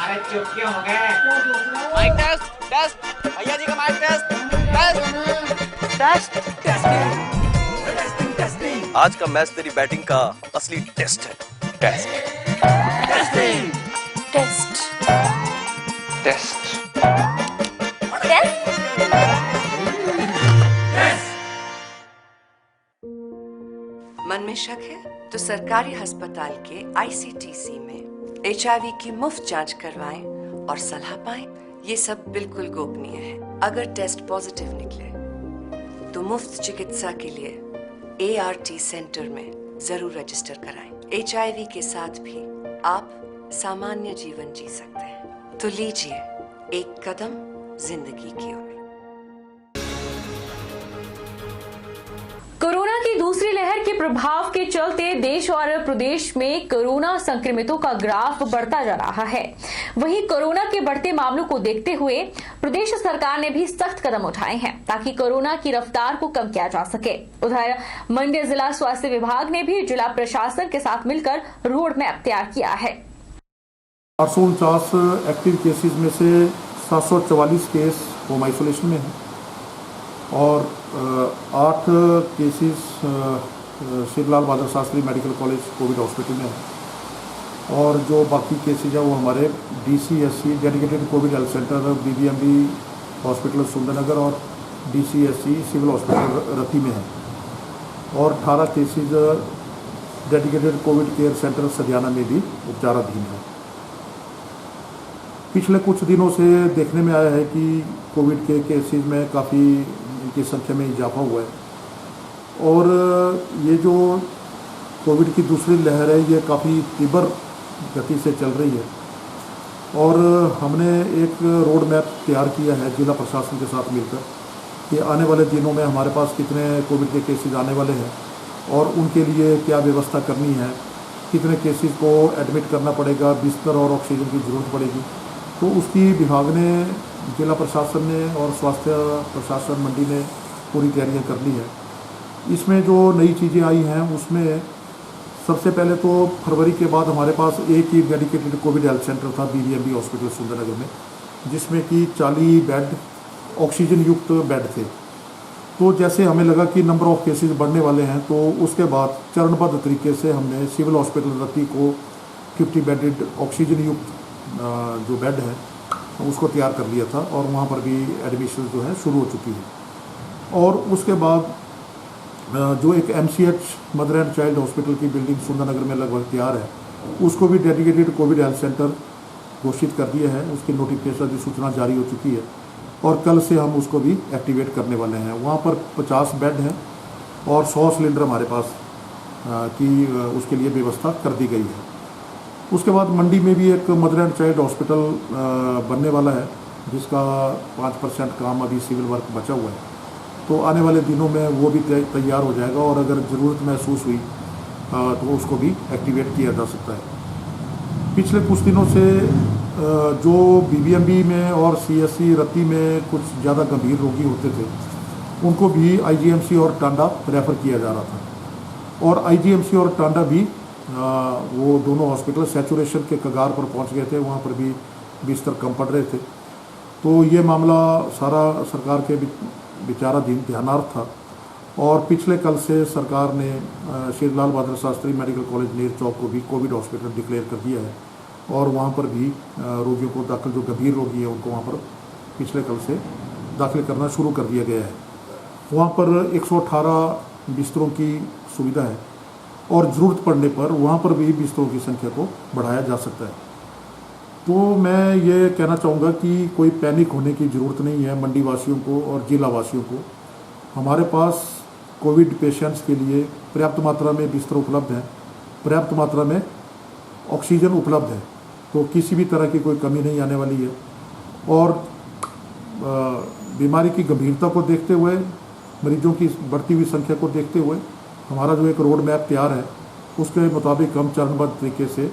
अरे चुप क्यों हो गए? माइक टेस्ट टेस्ट भैया जी का माइक टेस्ट टेस्ट टेस्ट। आज का मैच तेरी बैटिंग का असली टेस्ट है। Test test test. मन में शक है तो सरकारी अस्पताल के आईसीटीसी में HIV की मुफ्त जांच करवाएं और सलाह पाएं। ये सब बिल्कुल गोपनीय है। अगर टेस्ट पॉजिटिव निकले तो मुफ्त चिकित्सा के लिए ART सेंटर में जरूर रजिस्टर कराएं। HIV के साथ भी आप सामान्य जीवन जी सकते हैं। तो लीजिए एक कदम जिंदगी की ओर। कोरोना की दूसरी लहर के प्रभाव के चलते देश और प्रदेश में कोरोना संक्रमितों का ग्राफ बढ़ता जा रहा है। वहीं कोरोना के बढ़ते मामलों को देखते हुए प्रदेश सरकार ने भी सख्त कदम उठाए हैं ताकि कोरोना की रफ्तार को कम किया जा सके। उधर मंडी जिला स्वास्थ्य विभाग ने भी जिला प्रशासन के साथ मिलकर रोड मैप तैयार किया है। 849 एक्टिव केसेस में से 744 केस होम आइसोलेशन में हैं और 8 cases Shri Lal Bahadur Shastri medical college covid hospital में हैं और जो बाकी केसेज हैं वो हमारे DCSC dedicated covid health centre BBMB hospital Sundernagar और DCSC सिविल हॉस्पिटल रत्ती में हैं और 18 cases dedicated covid care centre Sadiyana में भी उपचाराधीन हैं। पिछले कुछ दिनों से देखने में आया है कि कोविड के केसेस में काफ़ी इनकी संख्या में इजाफा हुआ है और ये जो कोविड की दूसरी लहर है ये काफ़ी तीव्र गति से चल रही है और हमने एक रोड मैप तैयार किया है जिला प्रशासन के साथ मिलकर कि आने वाले दिनों में हमारे पास कितने कोविड के केसेस आने वाले हैं और उनके लिए क्या व्यवस्था करनी है, कितने केसेस को एडमिट करना पड़ेगा, बिस्तर और ऑक्सीजन की ज़रूरत पड़ेगी। तो उसकी विभाग ने, जिला प्रशासन ने और स्वास्थ्य प्रशासन मंडी ने पूरी तैयारियां कर ली है। इसमें जो नई चीज़ें आई हैं उसमें सबसे पहले तो फरवरी के बाद हमारे पास एक ही डेडिकेटेड कोविड हेल्थ सेंटर था BBMB हॉस्पिटल सुंदरनगर में जिसमें कि 40 बेड ऑक्सीजन युक्त बेड थे। तो जैसे हमें लगा कि नंबर ऑफ केसेस बढ़ने वाले हैं तो उसके बाद चरणबद्ध तरीके से हमने सिविल हॉस्पिटल रत्ती को 50 बेडेड ऑक्सीजन युक्त जो बेड है उसको तैयार कर लिया था और वहाँ पर भी एडमिशन जो है शुरू हो चुकी है। और उसके बाद जो एक MCH mother and child hospital की बिल्डिंग सुंदरनगर में लगभग तैयार है उसको भी डेडिकेटेड कोविड हेल्थ सेंटर घोषित कर दिया है। उसकी नोटिफिकेशन अधिसूचना जारी हो चुकी है और कल से हम उसको भी एक्टिवेट करने वाले हैं। वहाँ पर 50 बेड हैं और 100 सिलेंडर हमारे पास की उसके लिए व्यवस्था कर दी गई है। उसके बाद मंडी में भी एक मदर एंड चाइल्ड हॉस्पिटल बनने वाला है जिसका 5% काम अभी सिविल वर्क बचा हुआ है। तो आने वाले दिनों में वो भी तैयार हो जाएगा और अगर ज़रूरत महसूस हुई तो उसको भी एक्टिवेट किया जा सकता है। पिछले कुछ दिनों से जो BBMB में और CSC रत्ती में कुछ ज़्यादा गंभीर रोगी होते थे उनको भी IGMC और टांडा रेफ़र किया जा रहा था और IGMC और टांडा भी वो दोनों हॉस्पिटल सैचुरेशन के कगार पर पहुंच गए थे। वहाँ पर भी बिस्तर कम पड़ रहे थे। तो ये मामला सारा सरकार के विचाराधीन ध्यानार्थ था और पिछले कल से सरकार ने श्री लाल बहादुर शास्त्री मेडिकल कॉलेज नेर चौक को भी कोविड हॉस्पिटल डिक्लेयर कर दिया है और वहाँ पर भी रोगियों को दाखिल, जो गंभीर रोगी है उनको वहाँ पर पिछले कल से दाखिल करना शुरू कर दिया गया है। वहाँ पर 118 बिस्तरों की सुविधा है और ज़रूरत पड़ने पर वहाँ पर भी बिस्तरों की संख्या को बढ़ाया जा सकता है। तो मैं ये कहना चाहूँगा कि कोई पैनिक होने की ज़रूरत नहीं है मंडी वासियों को और जिला वासियों को। हमारे पास कोविड पेशेंट्स के लिए पर्याप्त मात्रा में बिस्तर उपलब्ध हैं, पर्याप्त मात्रा में ऑक्सीजन उपलब्ध है, तो किसी भी तरह की कोई कमी नहीं आने वाली है। और बीमारी की गंभीरता को देखते हुए, मरीजों की बढ़ती हुई संख्या को देखते हुए हमारा जो एक रोड मैप तैयार है उसके मुताबिक हम चरणबद्ध तरीके से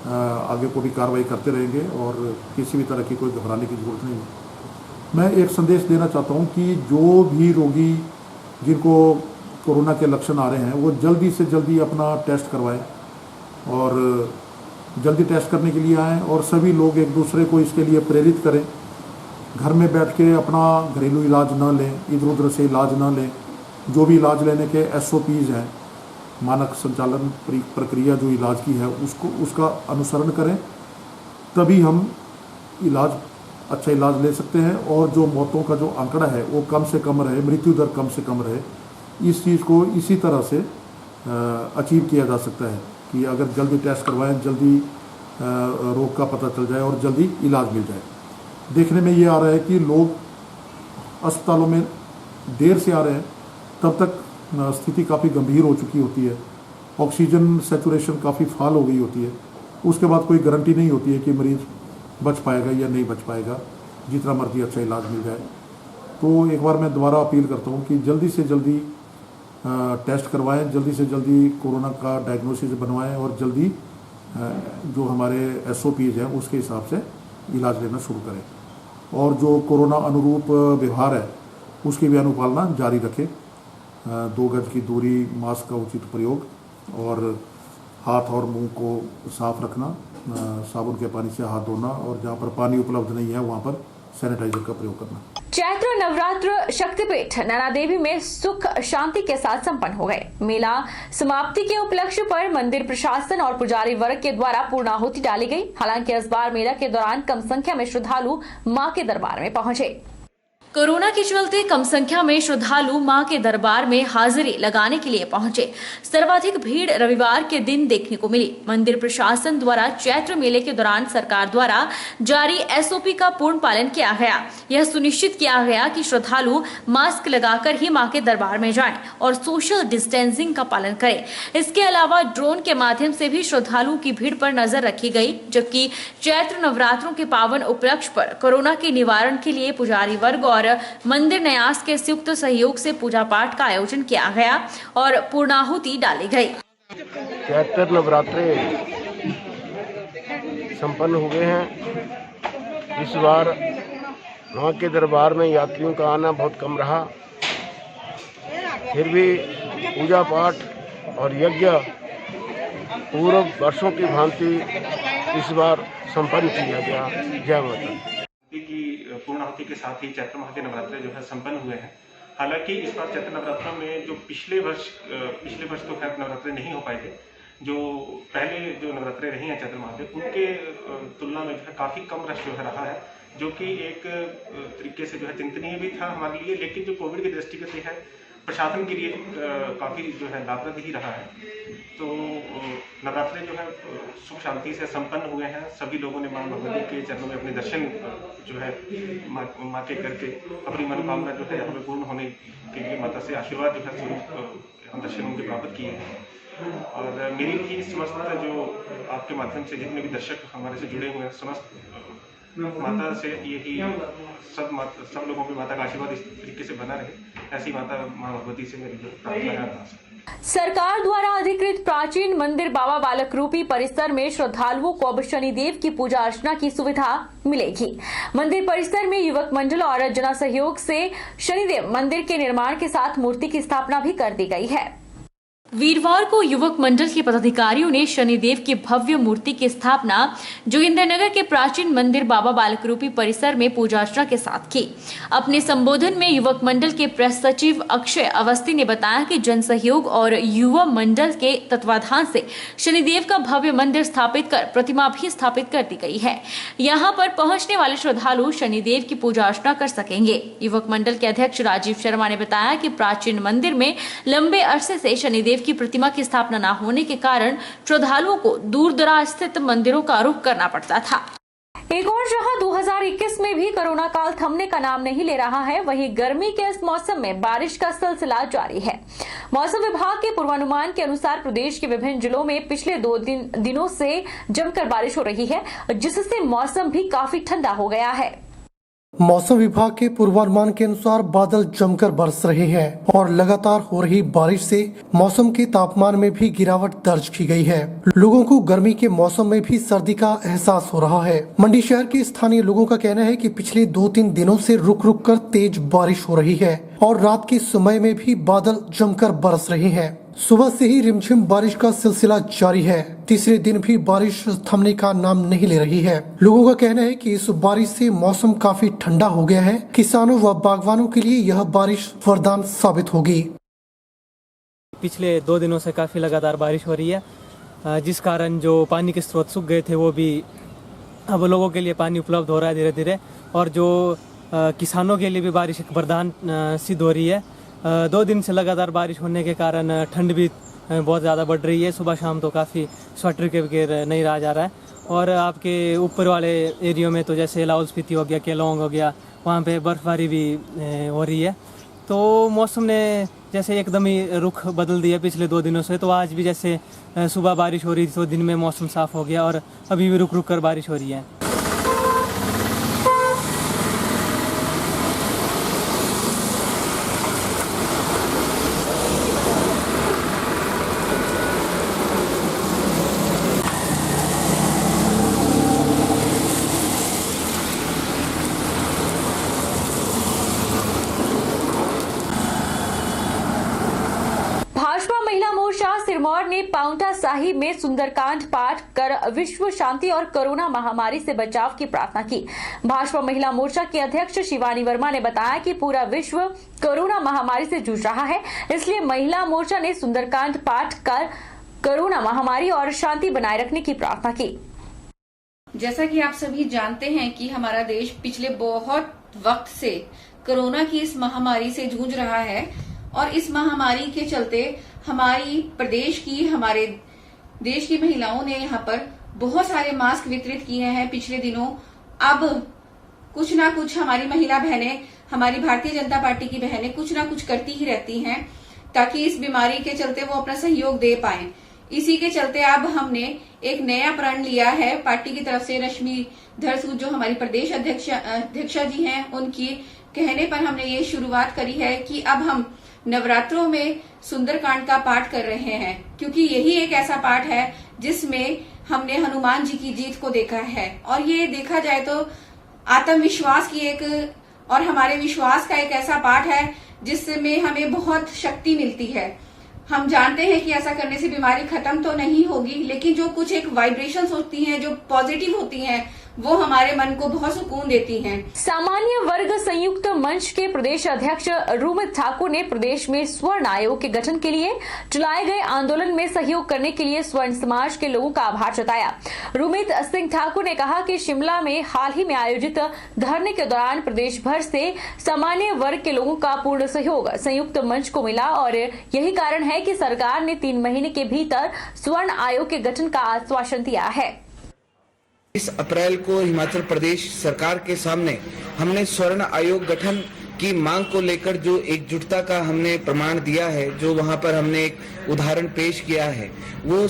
आगे को भी कार्रवाई करते रहेंगे और किसी भी तरह की कोई घबराने की ज़रूरत नहीं है। मैं एक संदेश देना चाहता हूं कि जो भी रोगी जिनको कोरोना के लक्षण आ रहे हैं वो जल्दी से जल्दी अपना टेस्ट करवाएं और जल्दी टेस्ट करने के लिए आएँ और सभी लोग एक दूसरे को इसके लिए प्रेरित करें। घर में बैठ के अपना घरेलू इलाज न लें, इधर उधर से इलाज न लें। जो भी इलाज लेने के SOPs हैं, मानक संचालन प्रक्रिया जो इलाज की है उसका अनुसरण करें, तभी हम अच्छा इलाज ले सकते हैं और जो मौतों का जो आंकड़ा है वो कम से कम रहे, मृत्यु दर कम से कम रहे। इस चीज़ को इसी तरह से अचीव किया जा सकता है कि अगर जल्दी टेस्ट करवाएं, जल्दी रोग का पता चल जाए और जल्दी इलाज मिल जाए। देखने में ये आ रहा है कि लोग अस्पतालों में देर से आ रहे हैं, तब तक स्थिति काफ़ी गंभीर हो चुकी होती है, ऑक्सीजन सैचुरेशन काफ़ी फाल हो गई होती है। उसके बाद कोई गारंटी नहीं होती है कि मरीज़ बच पाएगा या नहीं बच पाएगा, जितना मर्जी अच्छा इलाज मिल जाए। तो एक बार मैं दोबारा अपील करता हूँ कि जल्दी से जल्दी टेस्ट करवाएं, जल्दी से जल्दी कोरोना का डायग्नोसिस बनवाएं और जल्दी जो हमारे SOPs हैं उसके हिसाब से इलाज लेना शुरू करें। और जो कोरोना अनुरूप व्यवहार है उसकी भी अनुपालना जारी रखें। 2 गज की दूरी, मास्क का उचित प्रयोग और हाथ और मुंह को साफ रखना, साबुन के पानी से हाथ धोना और जहाँ पर पानी उपलब्ध नहीं है वहाँ पर सैनिटाइजर का प्रयोग करना। चैत्र नवरात्र शक्तिपीठ नैना देवी में सुख शांति के साथ संपन्न हो गए। मेला समाप्ति के उपलक्ष्य पर मंदिर प्रशासन और पुजारी वर्ग के द्वारा पूर्णाहुति डाली गई। हालांकि इस बार मेला के दौरान कम संख्या में श्रद्धालु मां के दरबार में पहुंचे। कोरोना के चलते कम संख्या में श्रद्धालु मां के दरबार में हाजिरी लगाने के लिए पहुंचे। सर्वाधिक भीड़ रविवार के दिन देखने को मिली। मंदिर प्रशासन द्वारा चैत्र मेले के दौरान सरकार द्वारा जारी SOP का पूर्ण पालन किया गया। यह सुनिश्चित किया गया कि श्रद्धालु मास्क लगाकर ही मां के दरबार में जाएं और सोशल डिस्टेंसिंग का पालन करें। इसके अलावा ड्रोन के माध्यम से भी श्रद्धालुओं की भीड़ पर नजर रखी गई, जबकि चैत्र नवरात्रों के पावन उपलक्ष्य पर कोरोना के निवारण के लिए पुजारी वर्ग और मंदिर न्यास के संयुक्त सहयोग से पूजा पाठ का आयोजन किया गया और पूर्णाहुति डाली गई। चैत्र नवरात्रे संपन्न हो गए हैं। इस बार मां के दरबार में यात्रियों का आना बहुत कम रहा, फिर भी पूजा पाठ और यज्ञ पूर्व वर्षों की भांति इस बार संपन्न किया गया। जय माता की पूर्णाहुति के साथ ही चैत्र माह के नवरात्रे जो है संपन्न हुए हैं। हालांकि इस बार चैत्र नवरात्रों में जो पिछले वर्ष तो खैर नवरात्रे नहीं हो पाए थे, जो पहले जो नवरात्रे रही हैं चैत्र माह के, उनके तुलना में जो है काफ़ी कम रश जो है रहा है, जो कि एक तरीके से जो है चिंतनीय भी था हमारे लिए, लेकिन जो कोविड की दृष्टि से है प्रशासन के लिए काफ़ी जो है लाभप्रद ही रहा है। तो नवरात्रे जो है सुख शांति से संपन्न हुए हैं। सभी लोगों ने मां भगवती के चरणों में अपने दर्शन जो है मां के करके अपनी मनोकामना जो है हमें पूर्ण होने के लिए माता से आशीर्वाद जो है स्वरूप दर्शन उनके प्राप्त किए हैं। और मेरी भी समस्त जो आपके माध्यम से जितने भी दर्शक हमारे से जुड़े हुए हैं, समस्त माता से यही सब लोगों पे माता का आशीर्वाद इस तरीके से बना रहे, ऐसी माता मां भगवती से मेरी जो प्रार्थना है। सरकार द्वारा अधिकृत प्राचीन मंदिर बाबा बालक रूपी परिसर में श्रद्धालुओं को अब शनिदेव की पूजा अर्चना की सुविधा मिलेगी। मंदिर परिसर में युवक मंडल और जन सहयोग से शनिदेव मंदिर के निर्माण के साथ मूर्ति की स्थापना भी कर दी गई है। वीरवार को युवक मंडल के पदाधिकारियों ने शनिदेव की भव्य मूर्ति की स्थापना जोगिंद्रनगर के प्राचीन मंदिर बाबा बालक रूपी परिसर में पूजा अर्चना के साथ की। अपने संबोधन में युवक मंडल के प्रेस सचिव अक्षय अवस्थी ने बताया कि जन सहयोग और युवा मंडल के तत्वाधान से शनिदेव का भव्य मंदिर स्थापित कर प्रतिमा भी स्थापित कर दी गई है। यहाँ पर पहुँचने वाले श्रद्धालु शनिदेव की पूजा अर्चना कर सकेंगे। युवक मंडल के अध्यक्ष राजीव शर्मा ने बताया कि प्राचीन मंदिर में लंबे अरसे से शनिदेव की प्रतिमा की स्थापना न होने के कारण श्रद्धालुओं को दूर दराज स्थित मंदिरों का रुख करना पड़ता था। एक और जहां 2021 में भी कोरोना काल थमने का नाम नहीं ले रहा है, वहीं गर्मी के इस मौसम में बारिश का सिलसिला जारी है। मौसम विभाग के पूर्वानुमान के अनुसार प्रदेश के विभिन्न जिलों में पिछले 2 दिनों से जमकर बारिश हो रही है, जिससे मौसम भी काफी ठंडा हो गया है। मौसम विभाग के पूर्वानुमान के अनुसार बादल जमकर बरस रहे हैं और लगातार हो रही बारिश से मौसम के तापमान में भी गिरावट दर्ज की गई है। लोगों को गर्मी के मौसम में भी सर्दी का एहसास हो रहा है। मंडी शहर के स्थानीय लोगों का कहना है कि पिछले 2-3 दिनों से रुक रुक कर तेज बारिश हो रही है और रात के समय में भी बादल जमकर बरस रहे हैं। सुबह से ही रिमझिम बारिश का सिलसिला जारी है। तीसरे दिन भी बारिश थमने का नाम नहीं ले रही है। लोगों का कहना है कि इस बारिश से मौसम काफी ठंडा हो गया है। किसानों व बागवानों के लिए यह बारिश वरदान साबित होगी। पिछले 2 दिनों से काफी लगातार बारिश हो रही है, जिस कारण जो पानी के स्रोत सूख गए थे वो भी अब लोगों के लिए पानी उपलब्ध हो रहा है धीरे धीरे। और जो किसानों के लिए भी बारिश एक वरदान सिद्ध हो रही है। 2 दिन से लगातार बारिश होने के कारण ठंड भी बहुत ज़्यादा बढ़ रही है। सुबह शाम तो काफ़ी स्वेटर के बगैर नहीं रहा जा रहा है। और आपके ऊपर वाले एरियो में तो जैसे लाहौल स्पीति हो गया, केलोंग हो गया, वहाँ पे बर्फबारी भी हो रही है। तो मौसम ने जैसे एकदम ही रुख बदल दिया पिछले 2 दिनों से। तो आज भी जैसे सुबह बारिश हो रही थी तो दिन में मौसम साफ हो गया और अभी भी रुक रुक कर बारिश हो रही है। भाजपा महिला मोर्चा सिरमौर ने पाउंटा साहिब में सुंदरकांड पाठ कर विश्व शांति और कोरोना महामारी से बचाव की प्रार्थना की। भाजपा महिला मोर्चा की अध्यक्ष शिवानी वर्मा ने बताया कि पूरा विश्व कोरोना महामारी से जूझ रहा है, इसलिए महिला मोर्चा ने सुंदरकांड पाठ कर कोरोना महामारी और शांति बनाए रखने की प्रार्थना की। जैसा कि आप सभी जानते हैं कि हमारा देश पिछले बहुत वक्त से कोरोना की इस महामारी से जूझ रहा है और इस महामारी के चलते हमारे देश की महिलाओं ने यहाँ पर बहुत सारे मास्क वितरित किए हैं पिछले दिनों। अब कुछ ना कुछ हमारी महिला बहनें, हमारी भारतीय जनता पार्टी की बहनें कुछ ना कुछ करती ही रहती हैं ताकि इस बीमारी के चलते वो अपना सहयोग दे पाएं। इसी के चलते अब हमने एक नया प्रण लिया है पार्टी की तरफ से। रश्मि धरसूद जो हमारी प्रदेश अध्यक्षा जी हैं, उनकी कहने पर हमने ये शुरुआत करी है कि अब हम नवरात्रों में सुंदरकांड का पाठ कर रहे हैं, क्योंकि यही एक ऐसा पाठ है जिसमें हमने हनुमान जी की जीत को देखा है। और ये देखा जाए तो आत्मविश्वास की एक और हमारे विश्वास का एक ऐसा पाठ है जिसमें हमें बहुत शक्ति मिलती है। हम जानते हैं कि ऐसा करने से बीमारी खत्म तो नहीं होगी, लेकिन जो कुछ एक वाइब्रेशंस होती हैं जो पॉजिटिव होती हैं वो हमारे मन को बहुत सुकून देती हैं। सामान्य वर्ग संयुक्त मंच के प्रदेश अध्यक्ष रूमित ठाकुर ने प्रदेश में स्वर्ण आयोग के गठन के लिए चलाए गए आंदोलन में सहयोग करने के लिए स्वर्ण समाज के लोगों का आभार जताया। रूमित सिंह ठाकुर ने कहा कि शिमला में हाल ही में आयोजित धरने के दौरान प्रदेश भर से सामान्य वर्ग के लोगों का पूर्ण सहयोग संयुक्त मंच को मिला और यही कारण है कि सरकार ने 3 महीने के भीतर स्वर्ण आयोग के गठन का आश्वासन दिया है। 20 अप्रैल को हिमाचल प्रदेश सरकार के सामने हमने स्वर्ण आयोग गठन की मांग को लेकर जो एकजुटता का हमने प्रमाण दिया है, जो वहां पर हमने एक उदाहरण पेश किया है, वो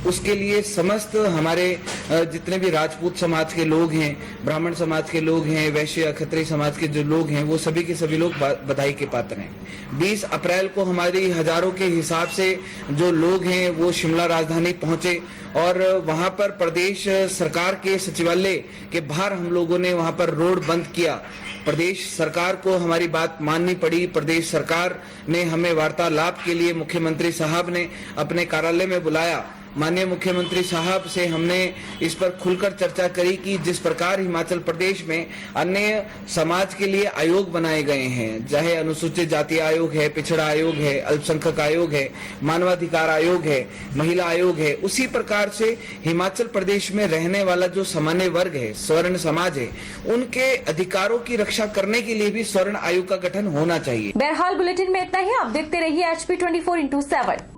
उसके लिए समस्त हमारे जितने भी राजपूत समाज के लोग हैं, ब्राह्मण समाज के लोग हैं, वैश्य खत्री समाज के जो लोग हैं, वो सभी के सभी लोग बधाई के पात्र हैं। 20 अप्रैल को हमारी हजारों के हिसाब से जो लोग हैं वो शिमला राजधानी पहुंचे और वहां पर प्रदेश सरकार के सचिवालय के बाहर हम लोगों ने वहां पर रोड बंद किया। प्रदेश सरकार को हमारी बात माननी पड़ी। प्रदेश सरकार ने हमें वार्तालाप के लिए मुख्यमंत्री साहब ने अपने कार्यालय में बुलाया। माननीय मुख्यमंत्री साहब से हमने इस पर खुलकर चर्चा करी कि जिस प्रकार हिमाचल प्रदेश में अन्य समाज के लिए आयोग बनाए गए हैं, चाहे अनुसूचित जाति आयोग है, पिछड़ा आयोग है, अल्पसंख्यक आयोग है, मानवाधिकार आयोग है, महिला आयोग है, उसी प्रकार से हिमाचल प्रदेश में रहने वाला जो सामान्य वर्ग है, स्वर्ण समाज है, उनके अधिकारों की रक्षा करने के लिए भी स्वर्ण आयोग का गठन होना चाहिए। बहरहाल बुलेटिन में इतना ही। आप देखते रहिए HP 24x7।